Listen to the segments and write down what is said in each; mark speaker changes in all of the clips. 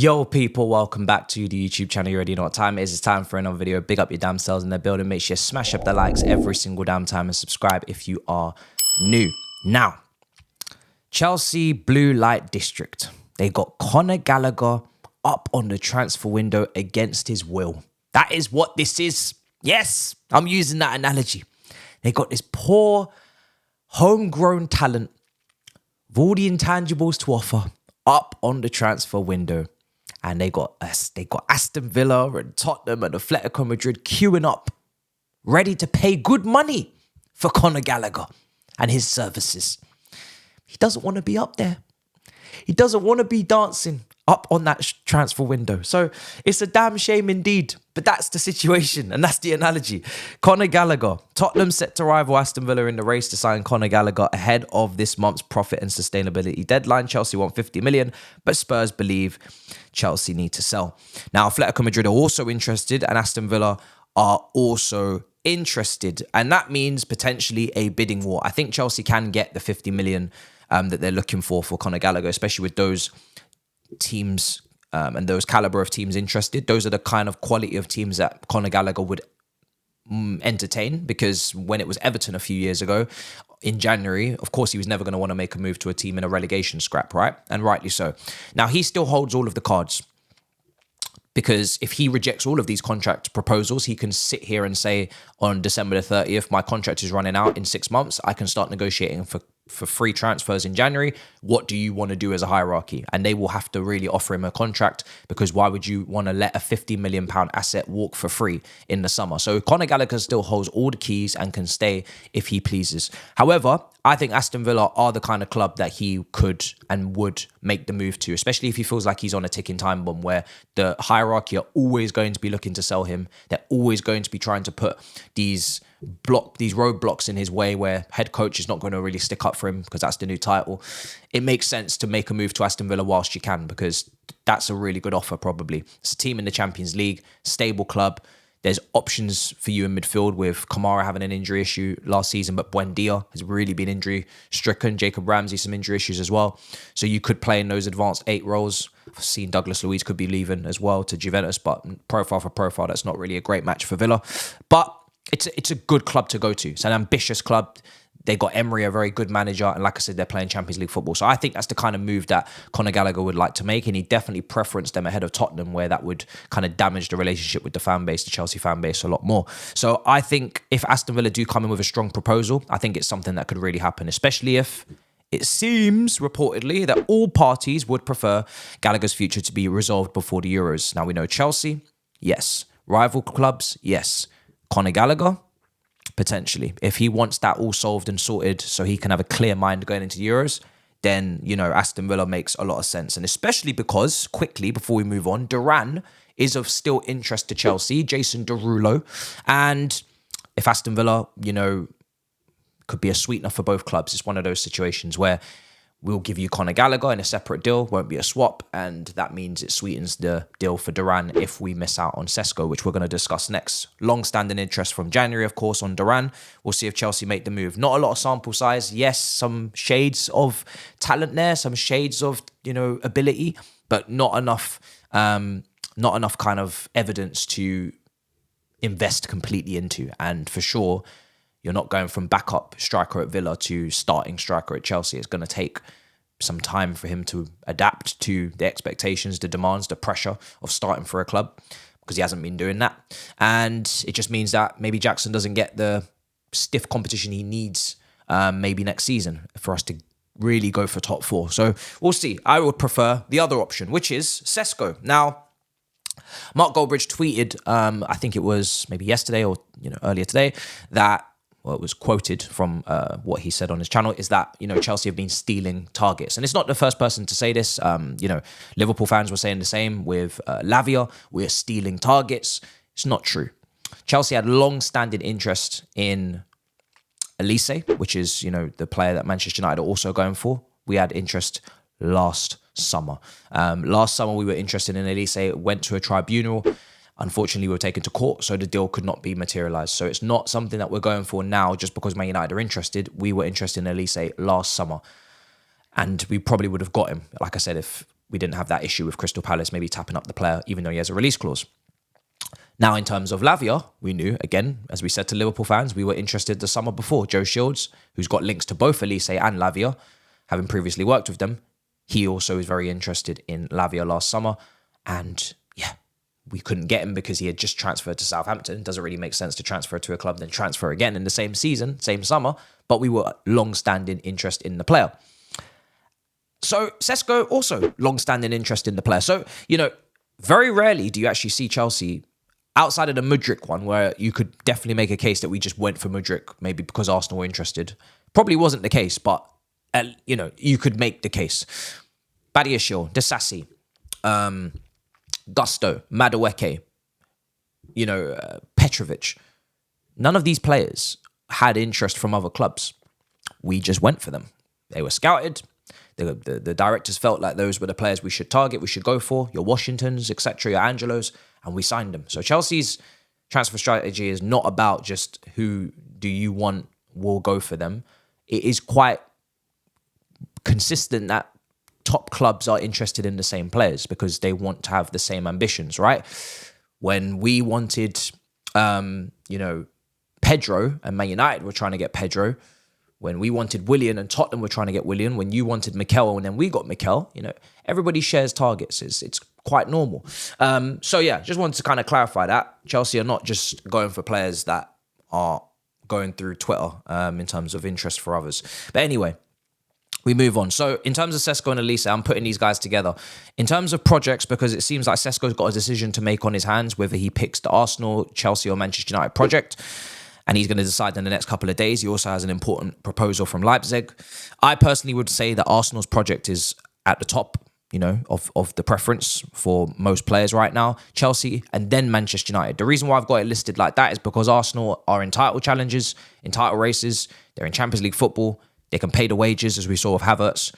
Speaker 1: Yo people, welcome back to the YouTube channel. You already know what time it is. It's time for another video. Big up your damn selves in the building. Make sure you smash up the likes every single damn time and subscribe if you are new. Now, Chelsea Blue Light District. They got Conor Gallagher up on the transfer window against his will. That is what this is. Yes, I'm using that analogy. They got this poor, homegrown talent with all the intangibles to offer up on the transfer window. And they got Aston Villa and Tottenham and Atletico Madrid queuing up, ready to pay good money for Conor Gallagher and his services. He doesn't want to be up there. He doesn't want to be dancing up on that transfer window. So it's a damn shame indeed. But that's the situation and that's the analogy. Conor Gallagher. Tottenham set to rival Aston Villa in the race to sign Conor Gallagher ahead of this month's profit and sustainability deadline. Chelsea want 50 million, but Spurs believe Chelsea need to sell. Now, Atletico Madrid are also interested and Aston Villa are also interested. And that means potentially a bidding war. I think Chelsea can get the 50 million that they're looking for Conor Gallagher, especially with those teams and those caliber of teams interested. Those are the kind of quality of teams that Conor Gallagher would entertain, because when it was Everton a few years ago in January, of course, he was never going to want to make a move to a team in a relegation scrap, right? And rightly so. Now, he still holds all of the cards, because if he rejects all of these contract proposals, he can sit here and say on December the 30th, my contract is running out in 6 months. I can start negotiating for free transfers in January. What do you want to do as a hierarchy? And they will have to really offer him a contract, because why would you want to let a £50 million asset walk for free in the summer? So Conor Gallagher still holds all the keys and can stay if he pleases. However, I think Aston Villa are the kind of club that he could and would make the move to, especially if he feels like he's on a ticking time bomb where the hierarchy are always going to be looking to sell him. They're always going to be trying to put these roadblocks in his way where head coach is not going to really stick up for him because that's the new title. It makes sense to make a move to Aston Villa whilst you can, because that's a really good offer probably. It's a team in the Champions League, stable club. There's options for you in midfield with Kamara having an injury issue last season, but Buendia has really been injury stricken. Jacob Ramsey, some injury issues as well. So you could play in those advanced 8 roles. I've seen Douglas Luiz could be leaving as well to Juventus, but profile for profile, that's not really a great match for Villa. But it's a good club to go to. It's an ambitious club. They got Emery, a very good manager. And like I said, they're playing Champions League football. So I think that's the kind of move that Conor Gallagher would like to make. And he definitely preferenced them ahead of Tottenham, where that would kind of damage the relationship with the fan base, the Chelsea fan base, a lot more. So I think if Aston Villa do come in with a strong proposal, I think it's something that could really happen, especially if it seems reportedly that all parties would prefer Gallagher's future to be resolved before the Euros. Now we know Chelsea, yes. Rival clubs, yes. Conor Gallagher, potentially. If he wants that all solved and sorted so he can have a clear mind going into Euros, then, you know, Aston Villa makes a lot of sense. And especially because, quickly, before we move on, Duran is of still interest to Chelsea, Jason Derulo. And if Aston Villa, you know, could be a sweetener for both clubs, it's one of those situations where we'll give you Conor Gallagher in a separate deal, won't be a swap, and that means it sweetens the deal for Duran if we miss out on Sesko, which we're going to discuss next. Long-standing interest from January, of course, on Duran. We'll see if Chelsea make the move. Not a lot of sample size. Yes, some shades of talent there, some shades of, you know, ability, but not enough kind of evidence to invest completely into. And for sure, you're not going from backup striker at Villa to starting striker at Chelsea. It's going to take some time for him to adapt to the expectations, the demands, the pressure of starting for a club, because he hasn't been doing that. And it just means that maybe Jackson doesn't get the stiff competition he needs maybe next season for us to really go for top 4. So we'll see. I would prefer the other option, which is Sesko. Now, Mark Goldbridge tweeted, I think it was maybe yesterday or earlier today, that it was quoted from what he said on his channel, is that, Chelsea have been stealing targets. And it's not the first person to say this. Liverpool fans were saying the same with Lavia. We're stealing targets. It's not true. Chelsea had long-standing interest in Olise, which is, the player that Manchester United are also going for. We had interest last summer. Last summer, we were interested in Olise, went to a tribunal. Unfortunately, we were taken to court, so the deal could not be materialised. So it's not something that we're going for now just because Man United are interested. We were interested in Olise last summer, and we probably would have got him, like I said, if we didn't have that issue with Crystal Palace maybe tapping up the player, even though he has a release clause. Now, in terms of Lavia, we knew, again, as we said to Liverpool fans, we were interested the summer before. Joe Shields, who's got links to both Olise and Lavia, having previously worked with them, he also was very interested in Lavia last summer. And yeah, we couldn't get him because he had just transferred to Southampton. It doesn't really make sense to transfer to a club, then transfer again in the same season, same summer. But we were long-standing interest in the player. So Sesko, also long-standing interest in the player. So, very rarely do you actually see Chelsea, outside of the Mudryk one, where you could definitely make a case that we just went for Mudryk, maybe because Arsenal were interested. Probably wasn't the case, but, you could make the case. Badiashile, Disasi, Gusto, Madueke, Petrovic. None of these players had interest from other clubs. We just went for them. They were scouted. The directors felt like those were the players we should target, we should go for, your Washingtons, etc., your Angelos, and we signed them. So Chelsea's transfer strategy is not about just who do you want, we'll go for them. It is quite consistent that top clubs are interested in the same players because they want to have the same ambitions, right? When we wanted, Pedro, and Man United were trying to get Pedro. When we wanted Willian and Tottenham were trying to get Willian. When you wanted Mikel and then we got Mikel, everybody shares targets. It's quite normal. Just wanted to kind of clarify that. Chelsea are not just going for players that are going through Twitter in terms of interest for others. But anyway, we move on. So in terms of Sesko and Olise, I'm putting these guys together. In terms of projects, because it seems like Sesko's got a decision to make on his hands, whether he picks the Arsenal, Chelsea or Manchester United project. And he's going to decide in the next couple of days. He also has an important proposal from Leipzig. I personally would say that Arsenal's project is at the top, of the preference for most players right now. Chelsea and then Manchester United. The reason why I've got it listed like that is because Arsenal are in title challenges, in title races. They're in Champions League football. They can pay the wages, as we saw with Havertz.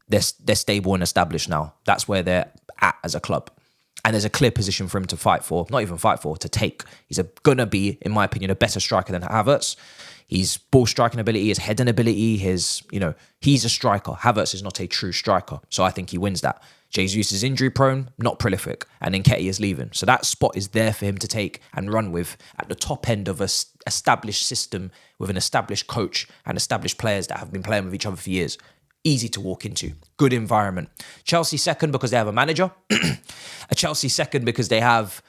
Speaker 1: They're stable and established now. That's where they're at as a club. And there's a clear position for him to fight for, not even fight for, to take. He's going to be, in my opinion, a better striker than Havertz. His ball striking ability, his heading ability, he's a striker. Havertz is not a true striker. So I think he wins that. Jesus is injury prone, not prolific. And Nketiah is leaving. So that spot is there for him to take and run with at the top end of an established system with an established coach and established players that have been playing with each other for years. Easy to walk into. Good environment. Chelsea second because they have a manager. A Chelsea second because they have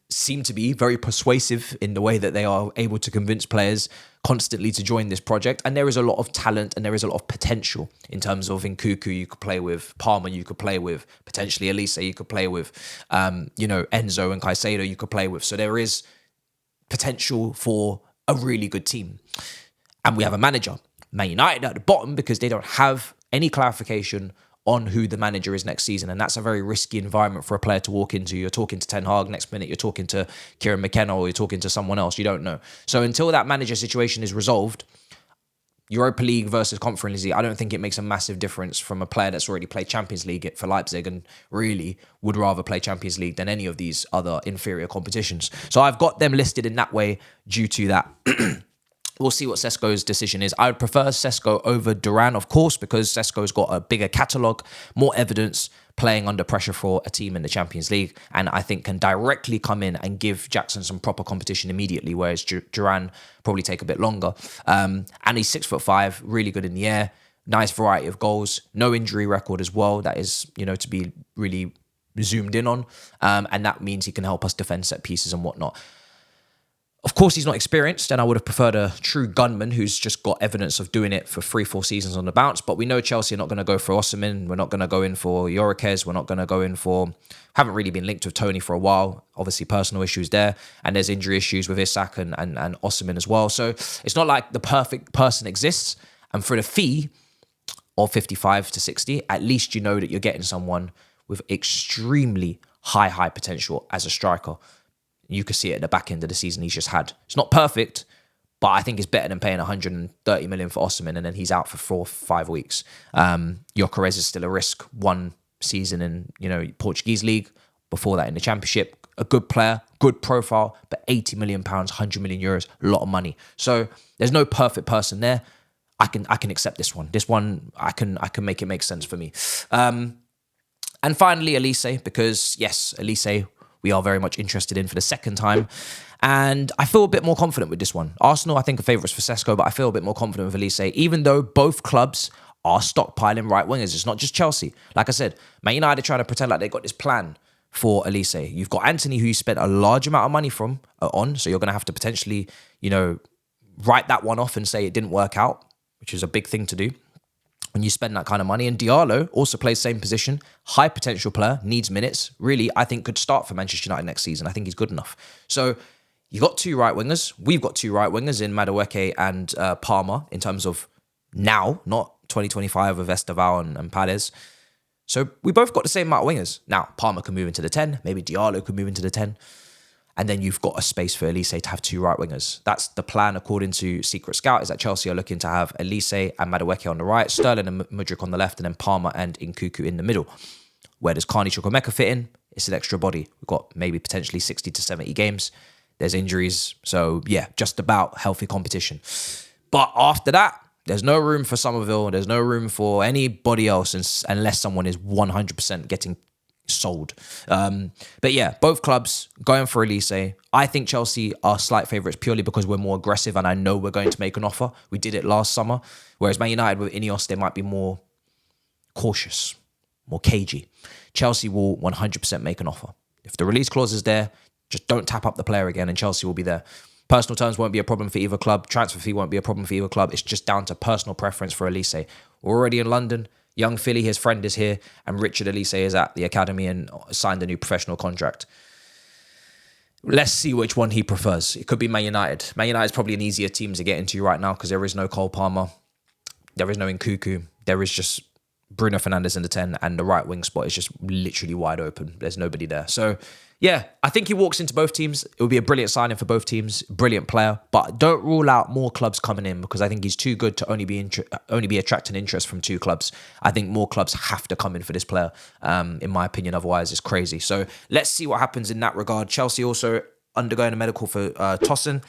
Speaker 1: seem to be very persuasive in the way that they are able to convince players constantly to join this project. And there is a lot of talent and there is a lot of potential in terms of Nkunku you could play with, Palmer you could play with, potentially Olise you could play with, Enzo and Caicedo you could play with. So there is potential for a really good team. And we have a manager. Man United at the bottom because they don't have any clarification on who the manager is next season. And that's a very risky environment for a player to walk into. You're talking to Ten Hag, next minute you're talking to Kieran McKenna or you're talking to someone else. You don't know. So until that manager situation is resolved, Europa League versus Conference League, I don't think it makes a massive difference from a player that's already played Champions League for Leipzig and really would rather play Champions League than any of these other inferior competitions. So I've got them listed in that way due to that. We'll see what Sesko's decision is. I would prefer Sesko over Duran, of course, because Sesko's got a bigger catalogue, more evidence, playing under pressure for a team in the Champions League, and I think can directly come in and give Jackson some proper competition immediately, whereas Duran probably take a bit longer. And he's 6'5", really good in the air, nice variety of goals, no injury record as well. That is, to be really zoomed in on, and that means he can help us defend set pieces and whatnot. Of course, he's not experienced, and I would have preferred a true gunman who's just got evidence of doing it for 3-4 seasons on the bounce. But we know Chelsea are not going to go for Osimhen. We're not going to go in for Yorikes. We're not going to go in for... Haven't really been linked with Tony for a while. Obviously, personal issues there. And there's injury issues with Isak and Osimhen as well. So it's not like the perfect person exists. And for the fee of 55 to 60, at least you know that you're getting someone with extremely high potential as a striker. You could see it at the back end of the season he's just had. It's not perfect, but I think it's better than paying 130 million for Osimhen and then he's out for 4 or 5 weeks. Gyökeres is still a risk. 1 season in Portuguese league, before that in the Championship. A good player, good profile, but 80 million pounds, 100 million euros, a lot of money. So there's no perfect person there. I can accept this one. This one I can make it make sense for me. And finally, Olise, because yes, Olise, we are very much interested in for the second time. And I feel a bit more confident with this one. Arsenal, I think, are favourites for Sesko, but I feel a bit more confident with Olise, even though both clubs are stockpiling right wingers. It's not just Chelsea. Like I said, Man United are trying to pretend like they got this plan for Olise. You've got Anthony, who you spent a large amount of money on, so you're going to have to potentially, write that one off and say it didn't work out, which is a big thing to do when you spend that kind of money. And Diallo also plays same position, high potential player, needs minutes. Really, I think could start for Manchester United next season. I think he's good enough. So you got two right wingers. We've got two right wingers in Madueke and Palmer in terms of now, not 2025 with Esteval and Pades. So we both got the same amount of wingers. Now, Palmer can move into the 10. Maybe Diallo can move into the 10. And then you've got a space for Olise to have two right wingers. That's the plan, according to Secret Scout, is that Chelsea are looking to have Olise and Madueke on the right, Sterling and Mudryk on the left, and then Palmer and Nkunku in the middle. Where does Carney Chukwuemeka fit in? It's an extra body. We've got maybe potentially 60 to 70 games. There's injuries. So, yeah, just about healthy competition. But after that, there's no room for Somerville. There's no room for anybody else unless someone is 100% getting sold. But yeah, both clubs going for Olise. I think Chelsea are slight favourites purely because we're more aggressive and I know we're going to make an offer. We did it last summer. Whereas Man United with Ineos, they might be more cautious, more cagey. Chelsea will 100% make an offer. If the release clause is there, just don't tap up the player again and Chelsea will be there. Personal terms won't be a problem for either club. Transfer fee won't be a problem for either club. It's just down to personal preference for Olise. We're already in London. Young Philly, his friend, is here. And Richard Olise is at the academy and signed a new professional contract. Let's see which one he prefers. It could be Man United. Man United is probably an easier team to get into right now because there is no Cole Palmer. There is no Nkunku. There is just Bruno Fernandes in the 10 and the right wing spot is just literally wide open. There's nobody there. So, yeah, I think he walks into both teams. It would be a brilliant signing for both teams. Brilliant player. But don't rule out more clubs coming in because I think he's too good to only be attracting interest from two clubs. I think more clubs have to come in for this player, in my opinion. Otherwise, it's crazy. So let's see what happens in that regard. Chelsea also undergoing a medical for Tosin.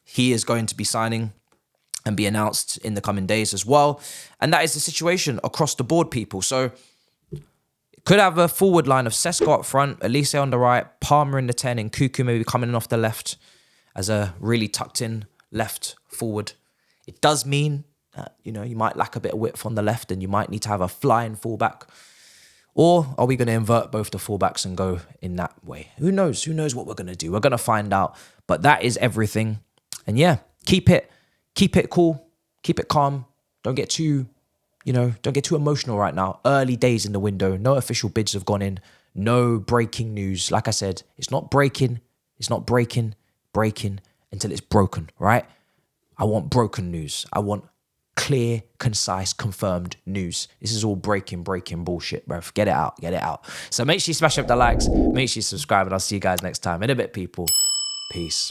Speaker 1: He is going to be signing and be announced in the coming days as well. And that is the situation across the board, people. So could have a forward line of Sesko up front, Olise on the right, Palmer in the 10, and Nkunku maybe coming in off the left as a really tucked in left forward. It does mean that, you might lack a bit of width on the left and you might need to have a flying fullback. Or are we going to invert both the fullbacks and go in that way? Who knows? Who knows what we're going to do? We're going to find out. But that is everything. And yeah, keep it cool, keep it calm. Don't get too emotional right now. Early days in the window. No official bids have gone in. No breaking news. Like I said, it's not breaking until it's broken, right? I want broken news. I want clear, concise, confirmed news. This is all breaking bullshit, bro. Get it out. So make sure you smash up the likes. Make sure you subscribe and I'll see you guys next time. In a bit, people. Peace.